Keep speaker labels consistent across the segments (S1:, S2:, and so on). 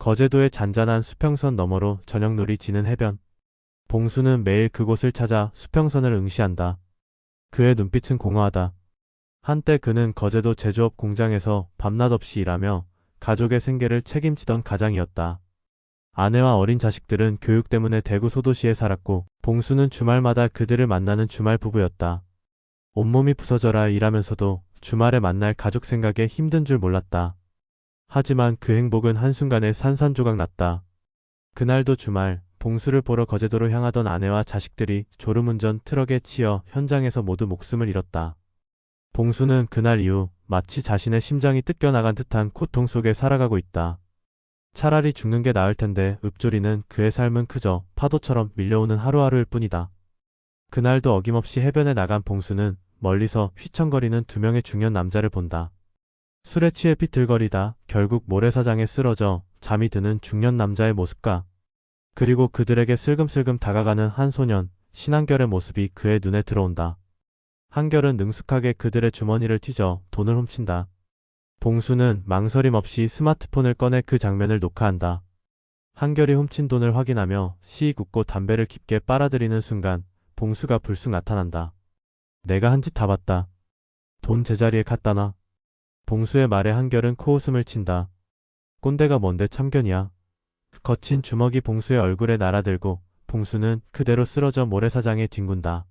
S1: 거제도의 잔잔한 수평선 너머로 저녁놀이 지는 해변. 봉수는 매일 그곳을 찾아 수평선을 응시한다. 그의 눈빛은 공허하다. 한때 그는 거제도 제조업 공장에서 밤낮 없이 일하며 가족의 생계를 책임지던 가장이었다. 아내와 어린 자식들은 교육 때문에 대구 소도시에 살았고 봉수는 주말마다 그들을 만나는 주말 부부였다. 온몸이 부서져라 일하면서도 주말에 만날 가족 생각에 힘든 줄 몰랐다. 하지만 그 행복은 한순간에 산산조각 났다. 그날도 주말, 봉수를 보러 거제도로 향하던 아내와 자식들이 졸음운전 트럭에 치여 현장에서 모두 목숨을 잃었다. 봉수는 그날 이후 마치 자신의 심장이 뜯겨나간 듯한 고통 속에 살아가고 있다. 차라리 죽는 게 나을 텐데 읊조리는 그의 삶은 그저 파도처럼 밀려오는 하루하루일 뿐이다. 그날도 어김없이 해변에 나간 봉수는 멀리서 휘청거리는 두 명의 중년 남자를 본다. 술에 취해 비틀거리다 결국 모래사장에 쓰러져 잠이 드는 중년 남자의 모습과 그리고 그들에게 슬금슬금 다가가는 한 소년, 신한결의 모습이 그의 눈에 들어온다. 한결은 능숙하게 그들의 주머니를 뒤져 돈을 훔친다. 봉수는 망설임 없이 스마트폰을 꺼내 그 장면을 녹화한다. 한결이 훔친 돈을 확인하며 시익 웃고 담배를 깊게 빨아들이는 순간 봉수가 불쑥 나타난다. 내가 한 짓 다 봤다. 돈 제자리에 갖다 놔. 봉수의 말에 한결은 코웃음을 친다. 꼰대가 뭔데 참견이야. 거친 주먹이 봉수의 얼굴에 날아들고 봉수는 그대로 쓰러져 모래사장에 뒹군다.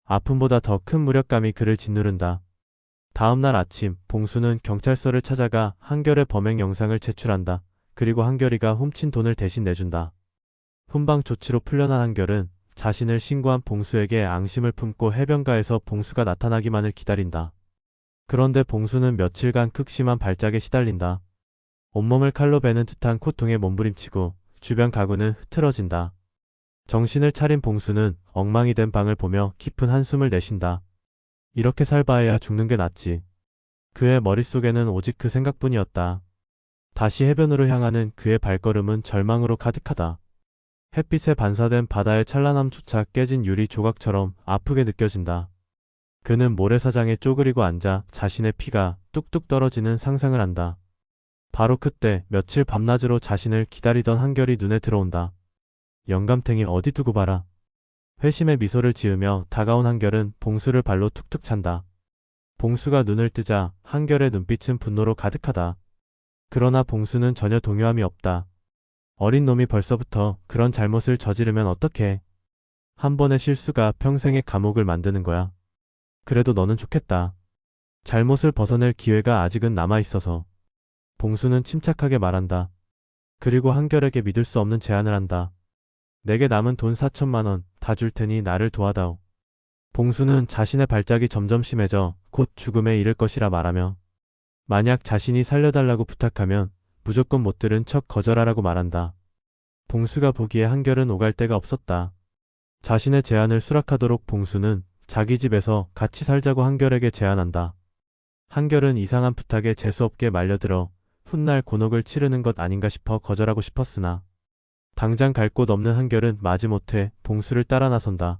S1: 아픔보다 더 큰 무력감이 그를 짓누른다. 다음날 아침 봉수는 경찰서를 찾아가 한결의 범행 영상을 제출한다. 그리고 한결이가 훔친 돈을 대신 내준다. 훈방 조치로 풀려난 한결은 자신을 신고한 봉수에게 앙심을 품고 해변가에서 봉수가 나타나기만을 기다린다. 그런데 봉수는 며칠간 극심한 발작에 시달린다. 온몸을 칼로 베는 듯한 고통에 몸부림치고 주변 가구는 흐트러진다. 정신을 차린 봉수는 엉망이 된 방을 보며 깊은 한숨을 내쉰다. 이렇게 살바해야 죽는 게 낫지. 그의 머릿속에는 오직 그 생각뿐이었다. 다시 해변으로 향하는 그의 발걸음은 절망으로 가득하다. 햇빛에 반사된 바다의 찬란함조차 깨진 유리 조각처럼 아프게 느껴진다. 그는 모래사장에 쪼그리고 앉아 자신의 피가 뚝뚝 떨어지는 상상을 한다. 바로 그때 며칠 밤낮으로 자신을 기다리던 한결이 눈에 들어온다. 영감탱이 어디 두고 봐라. 회심의 미소를 지으며 다가온 한결은 봉수를 발로 툭툭 찬다. 봉수가 눈을 뜨자 한결의 눈빛은 분노로 가득하다. 그러나 봉수는 전혀 동요함이 없다. 어린 놈이 벌써부터 그런 잘못을 저지르면 어떡해. 한 번의 실수가 평생의 감옥을 만드는 거야. 그래도 너는 좋겠다. 잘못을 벗어낼 기회가 아직은 남아있어서. 봉수는 침착하게 말한다. 그리고 한결에게 믿을 수 없는 제안을 한다. 내게 남은 돈 4천만 원 다 줄 테니 나를 도와다오. 봉수는 자신의 발작이 점점 심해져 곧 죽음에 이를 것이라 말하며 만약 자신이 살려달라고 부탁하면 무조건 못 들은 척 거절하라고 말한다. 봉수가 보기에 한결은 오갈 데가 없었다. 자신의 제안을 수락하도록 봉수는 자기 집에서 같이 살자고 한결에게 제안한다. 한결은 이상한 부탁에 재수없게 말려들어 훗날 곤혹을 치르는 것 아닌가 싶어 거절하고 싶었으나 당장 갈 곳 없는 한결은 마지못해 봉수를 따라 나선다.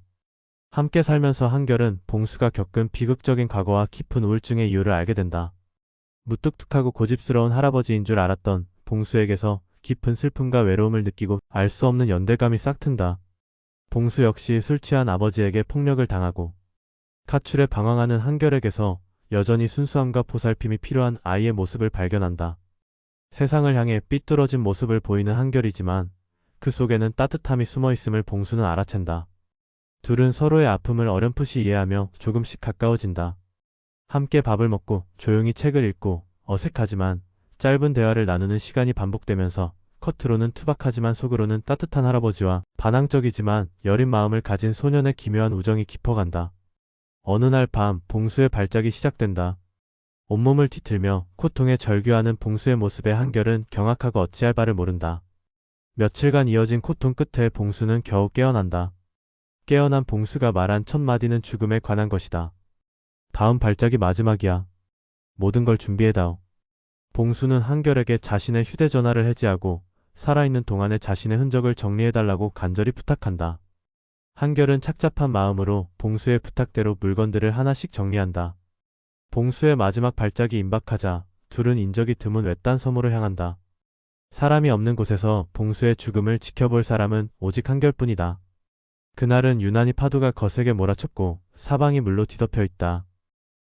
S1: 함께 살면서 한결은 봉수가 겪은 비극적인 과거와 깊은 우울증의 이유를 알게 된다. 무뚝뚝하고 고집스러운 할아버지인 줄 알았던 봉수에게서 깊은 슬픔과 외로움을 느끼고 알 수 없는 연대감이 싹튼다. 봉수 역시 술 취한 아버지에게 폭력을 당하고 가출에 방황하는 한결에게서 여전히 순수함과 보살핌이 필요한 아이의 모습을 발견한다. 세상을 향해 삐뚤어진 모습을 보이는 한결이지만 그 속에는 따뜻함이 숨어있음을 봉수는 알아챈다. 둘은 서로의 아픔을 어렴풋이 이해하며 조금씩 가까워진다. 함께 밥을 먹고 조용히 책을 읽고 어색하지만 짧은 대화를 나누는 시간이 반복되면서 겉으로는 투박하지만 속으로는 따뜻한 할아버지와 반항적이지만 여린 마음을 가진 소년의 기묘한 우정이 깊어간다. 어느 날 밤 봉수의 발작이 시작된다. 온몸을 뒤틀며 고통에 절규하는 봉수의 모습에 한결은 경악하고 어찌할 바를 모른다. 며칠간 이어진 고통 끝에 봉수는 겨우 깨어난다. 깨어난 봉수가 말한 첫 마디는 죽음에 관한 것이다. 다음 발작이 마지막이야. 모든 걸 준비해다오. 봉수는 한결에게 자신의 휴대전화를 해지하고 살아있는 동안에 자신의 흔적을 정리해달라고 간절히 부탁한다. 한결은 착잡한 마음으로 봉수의 부탁대로 물건들을 하나씩 정리한다. 봉수의 마지막 발작이 임박하자 둘은 인적이 드문 외딴 섬으로 향한다. 사람이 없는 곳에서 봉수의 죽음을 지켜볼 사람은 오직 한결뿐이다. 그날은 유난히 파도가 거세게 몰아쳤고 사방이 물로 뒤덮여 있다.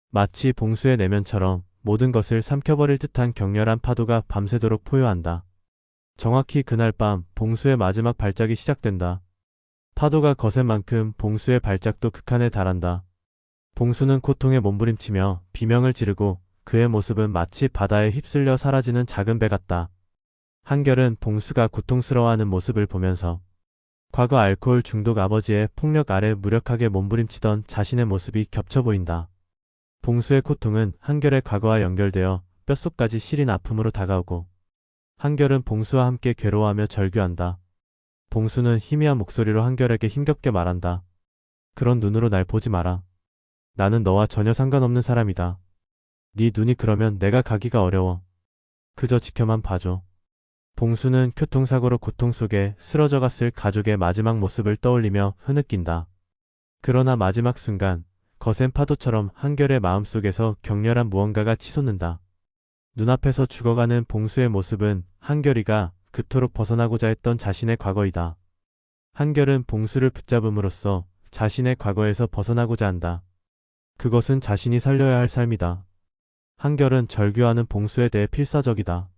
S1: 마치 봉수의 내면처럼 모든 것을 삼켜버릴 듯한 격렬한 파도가 밤새도록 포효한다. 정확히 그날 밤 봉수의 마지막 발작이 시작된다. 파도가 거센 만큼 봉수의 발작도 극한에 달한다. 봉수는 고통에 몸부림치며 비명을 지르고 그의 모습은 마치 바다에 휩쓸려 사라지는 작은 배 같다. 한결은 봉수가 고통스러워하는 모습을 보면서 과거 알코올 중독 아버지의 폭력 아래 무력하게 몸부림치던 자신의 모습이 겹쳐 보인다. 봉수의 고통은 한결의 과거와 연결되어 뼛속까지 시린 아픔으로 다가오고 한결은 봉수와 함께 괴로워하며 절규한다. 봉수는 희미한 목소리로 한결에게 힘겹게 말한다. 그런 눈으로 날 보지 마라. 나는 너와 전혀 상관없는 사람이다. 네 눈이 그러면 내가 가기가 어려워. 그저 지켜만 봐줘. 봉수는 교통사고로 고통 속에 쓰러져갔을 가족의 마지막 모습을 떠올리며 흐느낀다. 그러나 마지막 순간 거센 파도처럼 한결의 마음속에서 격렬한 무언가가 치솟는다. 눈앞에서 죽어가는 봉수의 모습은 한결이가 그토록 벗어나고자 했던 자신의 과거이다. 한결은 봉수를 붙잡음으로써 자신의 과거에서 벗어나고자 한다. 그것은 자신이 살려야 할 삶이다. 한결은 절규하는 봉수에 대해 필사적이다.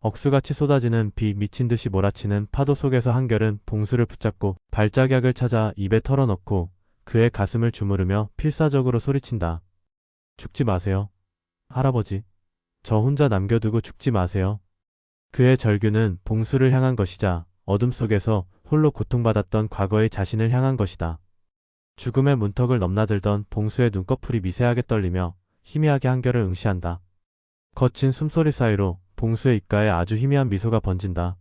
S1: 억수같이 쏟아지는 비 미친 듯이 몰아치는 파도 속에서 한결은 봉수를 붙잡고 발작약을 찾아 입에 털어넣고 그의 가슴을 주무르며 필사적으로 소리친다. 죽지 마세요. 할아버지. 저 혼자 남겨두고 죽지 마세요. 그의 절규는 봉수를 향한 것이자 어둠 속에서 홀로 고통받았던 과거의 자신을 향한 것이다. 죽음의 문턱을 넘나들던 봉수의 눈꺼풀이 미세하게 떨리며 희미하게 한결을 응시한다. 거친 숨소리 사이로 봉수의 입가에 아주 희미한 미소가 번진다.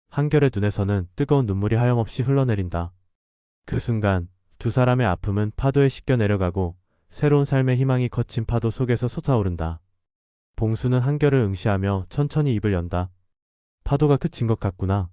S1: 한결의 눈에서는 뜨거운 눈물이 하염없이 흘러내린다. 그 순간 두 사람의 아픔은 파도에 씻겨 내려가고 새로운 삶의 희망이 거친 파도 속에서 솟아오른다. 봉수는 한결을 응시하며 천천히 입을 연다. 파도가 그친 것 같구나.